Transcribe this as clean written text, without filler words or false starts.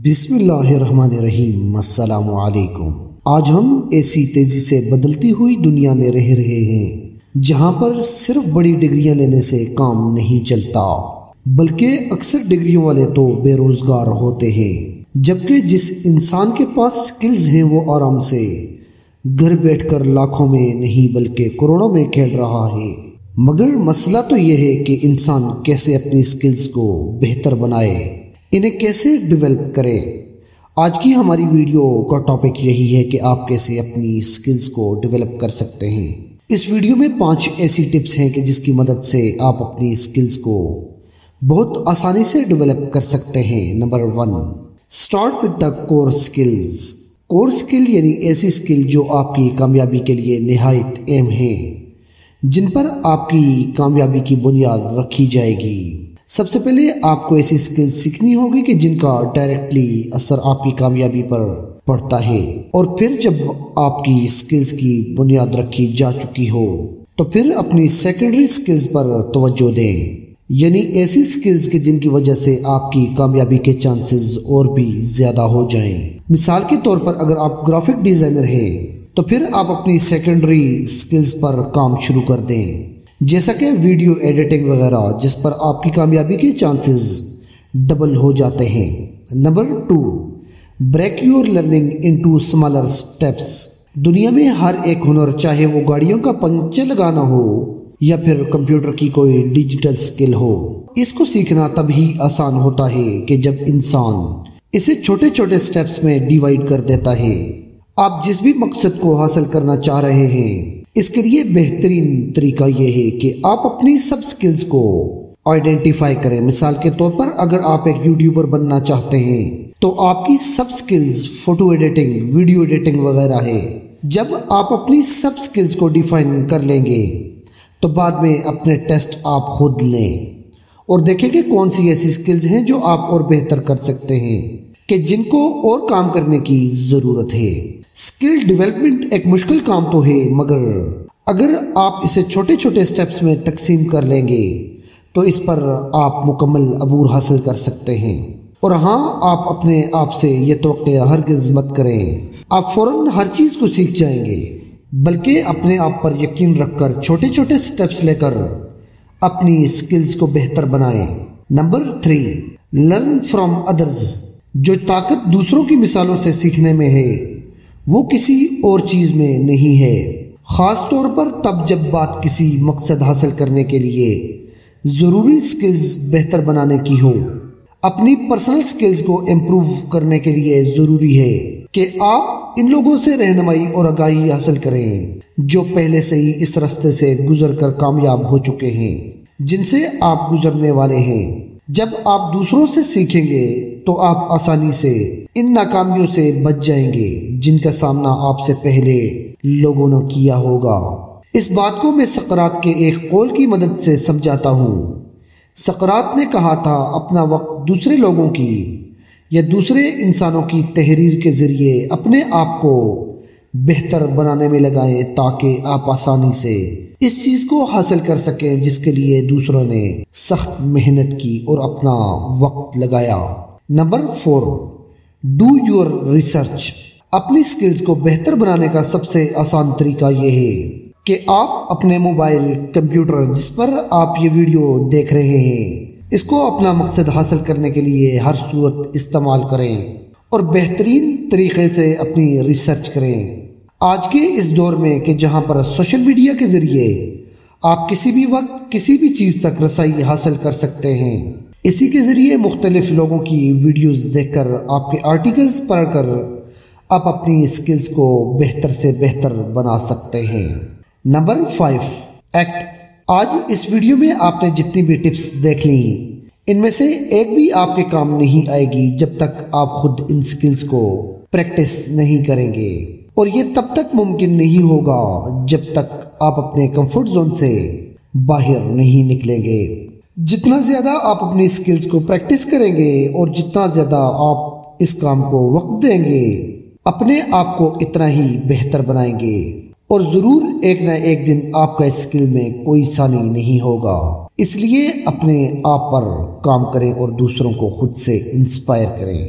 بسم اللہ الرحمن الرحیم۔ السلام علیکم۔ آج ہم ایسی تیزی سے بدلتی ہوئی دنیا میں رہ رہے ہیں جہاں پر صرف بڑی ڈگریاں لینے سے کام نہیں چلتا، بلکہ اکثر ڈگریوں والے تو بے روزگار ہوتے ہیں، جبکہ جس انسان کے پاس سکلز ہیں وہ آرام سے گھر بیٹھ کر لاکھوں میں نہیں بلکہ کروڑوں میں کھیل رہا ہے۔ مگر مسئلہ تو یہ ہے کہ انسان کیسے اپنی سکلز کو بہتر بنائے، انہیں کیسے ڈیولپ کرے۔ آج کی ہماری ویڈیو کا ٹاپک یہی ہے کہ آپ کیسے اپنی سکلز کو ڈیولپ کر سکتے ہیں۔ اس ویڈیو میں 5 ایسی ٹپس ہیں کہ جس کی مدد سے آپ اپنی سکلز کو بہت آسانی سے ڈیولپ کر سکتے ہیں۔ Number 1، start with the core skills. Core skill یعنی ایسی سکل جو آپ کی کامیابی کے لیے نہایت اہم ہیں، جن پر آپ کی کامیابی کی بنیاد رکھی جائے گی۔ سب سے پہلے آپ کو ایسی سکل سیکھنی ہوگی کہ جن کا ڈائریکٹلی اثر آپ کی کامیابی پر پڑتا ہے، اور پھر جب آپ کی سکلز کی بنیاد رکھی جا چکی ہو تو پھر اپنی سیکنڈری سکلز پر توجہ دیں، یعنی ایسی سکلز کہ جن کی وجہ سے آپ کی کامیابی کے چانسز اور بھی زیادہ ہو جائیں۔ مثال کے طور پر اگر آپ گرافک ڈیزائنر ہیں تو پھر آپ اپنی سیکنڈری سکلز پر کام شروع کر دیں، جیسا کہ ویڈیو ایڈیٹنگ وغیرہ، جس پر آپ کی کامیابی کے چانسز ڈبل ہو جاتے ہیں۔ Number 2، break your learning into smaller steps. دنیا میں ہر ایک ہنر، چاہے وہ گاڑیوں کا پنچر لگانا ہو یا پھر کمپیوٹر کی کوئی ڈیجیٹل سکل ہو، اس کو سیکھنا تب ہی آسان ہوتا ہے کہ جب انسان اسے چھوٹے چھوٹے سٹیپس میں ڈیوائڈ کر دیتا ہے۔ آپ جس بھی مقصد کو حاصل کرنا چاہ رہے ہیں، اس کے لیے بہترین طریقہ یہ ہے کہ آپ اپنی سب سکلز کو آئیڈینٹیفائی کریں۔ مثال کے طور پر اگر آپ ایک یوٹیوبر بننا چاہتے ہیں تو آپ کی سب skills photo editing, video editing وغیرہ ہے۔ جب آپ اپنی سب سکلز کو ڈیفائن کر لیں گے تو بعد میں اپنے ٹیسٹ آپ خود لیں اور دیکھیں کہ کون سی ایسی سکلز ہیں جو آپ اور بہتر کر سکتے ہیں، کہ جن کو اور کام کرنے کی ضرورت ہے۔ اسکل ڈیولپمنٹ ایک مشکل کام تو ہے، مگر اگر آپ اسے چھوٹے چھوٹے سٹیپس میں تقسیم کر لیں گے تو اس پر آپ مکمل عبور حاصل کر سکتے ہیں۔ اور ہاں، آپ اپنے آپ سے یہ توقع ہرگز مت کریں آپ فوراً ہر چیز کو سیکھ جائیں گے، بلکہ اپنے آپ پر یقین رکھ کر چھوٹے چھوٹے سٹیپس لے کر اپنی سکلز کو بہتر بنائیں۔ Number 3، learn from others. جو طاقت دوسروں کی مثالوں سے سیکھنے میں ہے وہ کسی اور چیز میں نہیں ہے، خاص طور پر تب جب بات کسی مقصد حاصل کرنے کے لیے ضروری سکلز بہتر بنانے کی ہو۔ اپنی پرسنل سکلز کو امپروو کرنے کے لیے ضروری ہے کہ آپ ان لوگوں سے رہنمائی اور آگاہی حاصل کریں جو پہلے سے ہی اس راستے سے گزر کر کامیاب ہو چکے ہیں جن سے آپ گزرنے والے ہیں۔ جب آپ دوسروں سے سیکھیں گے تو آپ آسانی سے ان ناکامیوں سے بچ جائیں گے جن کا سامنا آپ سے پہلے لوگوں نے کیا ہوگا۔ اس بات کو میں سقراط کے ایک قول کی مدد سے سمجھاتا ہوں۔ سقراط نے کہا تھا، اپنا وقت دوسرے لوگوں کی یا دوسرے انسانوں کی تحریر کے ذریعے اپنے آپ کو بہتر بنانے میں لگائیں تاکہ آپ آسانی سے اس چیز کو حاصل کر سکیں جس کے لیے دوسروں نے سخت محنت کی اور اپنا وقت لگایا۔ Number 4، do your research. اپنی سکلز کو بہتر بنانے کا سب سے آسان طریقہ یہ ہے کہ آپ اپنے موبائل، کمپیوٹر جس پر آپ یہ ویڈیو دیکھ رہے ہیں، اس کو اپنا مقصد حاصل کرنے کے لیے ہر صورت استعمال کریں اور بہترین طریقے سے اپنی ریسرچ کریں۔ آج کے اس دور میں کہ جہاں پر سوشل میڈیا کے ذریعے آپ کسی بھی وقت کسی بھی چیز تک رسائی حاصل کر سکتے ہیں، اسی کے ذریعے مختلف لوگوں کی ویڈیوز دیکھ کر، آپ کے آرٹیکلز پڑھ کر آپ اپنی سکلز کو بہتر سے بہتر بنا سکتے ہیں۔ Number 5، act. آج اس ویڈیو میں آپ نے جتنی بھی ٹپس دیکھ لی، ان میں سے ایک بھی آپ کے کام نہیں آئے گی جب تک آپ خود ان سکلز کو پریکٹس نہیں کریں گے، اور یہ تب تک ممکن نہیں ہوگا جب تک آپ اپنے کمفرٹ زون سے باہر نہیں نکلیں گے۔ جتنا زیادہ آپ اپنی سکلز کو پریکٹس کریں گے اور جتنا زیادہ آپ اس کام کو وقت دیں گے، اپنے آپ کو اتنا ہی بہتر بنائیں گے، اور ضرور ایک نہ ایک دن آپ کا اس سکل میں کوئی ثانی نہیں ہوگا۔ اس لیے اپنے آپ پر کام کریں اور دوسروں کو خود سے انسپائر کریں۔